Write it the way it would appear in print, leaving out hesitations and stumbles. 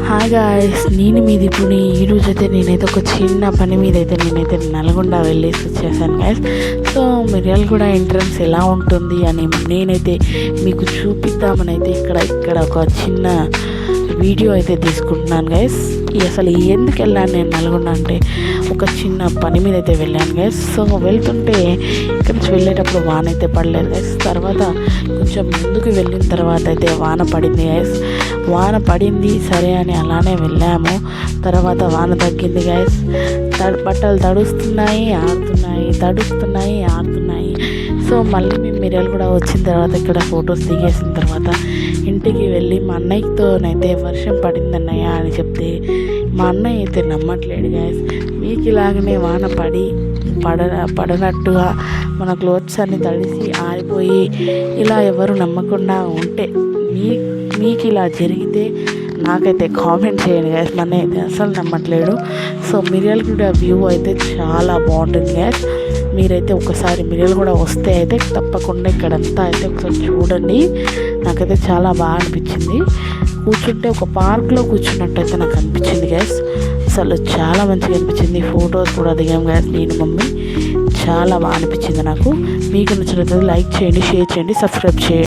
Hi guys, నేను మీ దీపుని. ఈరోజు అయితే నేనైతే ఒక చిన్న పని మీద అయితే నేనైతే నల్గొండ వెళ్ళేసి వచ్చేసాను గాయస్. సో మిర్యాలగూడ ఎంట్రన్స్ ఎలా ఉంటుంది అని నేనైతే మీకు చూపిద్దామని అయితే ఇక్కడ ఒక చిన్న వీడియో అయితే తీసుకుంటున్నాను గైస్. అసలు ఎందుకు వెళ్ళాను నేను నల్గొండ అంటే ఒక చిన్న పని మీద అయితే వెళ్ళాను గైస్. సో వెళ్తుంటే ఇక్కడ నుంచి వెళ్ళేటప్పుడు వాన అయితే పడలేదు గైస్. తర్వాత కొంచెం ముందుకు వెళ్ళిన తర్వాత అయితే వాన పడింది గైస్. వాన పడింది సరే అని అలానే వెళ్ళాము. తర్వాత వాన తగ్గింది గైస్. బట్టలు తడుస్తున్నాయి ఆడుతున్నాయి. సో మళ్ళీ మేము మిర్యాలగూడ వచ్చిన తర్వాత ఇక్కడ ఫొటోస్ దిగేసిన తర్వాత ఇంటికి వెళ్ళి మా అన్నయ్యతోనైతే వర్షం పడింది అన్నయ్య అని చెప్తే మా అన్నయ్య అయితే నమ్మట్లేడు గైస్. మీకు ఇలాగనే వాన పడనట్టుగా మన క్లోత్స్ అన్ని తడిసి ఆరిపోయి ఇలా ఎవరు నమ్మకుండా ఉంటే మీకు ఇలా జరిగితే నాకైతే కామెంట్ చేయండి గైస్. మన అయితే అసలు నమ్మట్లేడు. సో మిర్యాలగూడ వ్యూ అయితే చాలా బాగుంటుంది గైస్. మీరైతే ఒకసారి మిర్యాలగూడ వస్తే అయితే తప్పకుండా ఇక్కడంతా అయితే ఒకసారి చూడండి. నాకైతే చాలా బాగా అనిపించింది. కూర్చుంటే ఒక పార్క్లో కూర్చున్నట్టయితే నాకు అనిపించింది గైస్. అసలు చాలా మంచిగా అనిపించింది. ఫొటోస్ కూడా దిగాం గైస్ నేను మమ్మీ. చాలా బాగా అనిపించింది నాకు. మీకు నచ్చినట్లయితే లైక్ చేయండి, షేర్ చేయండి, సబ్స్క్రైబ్ చేయండి.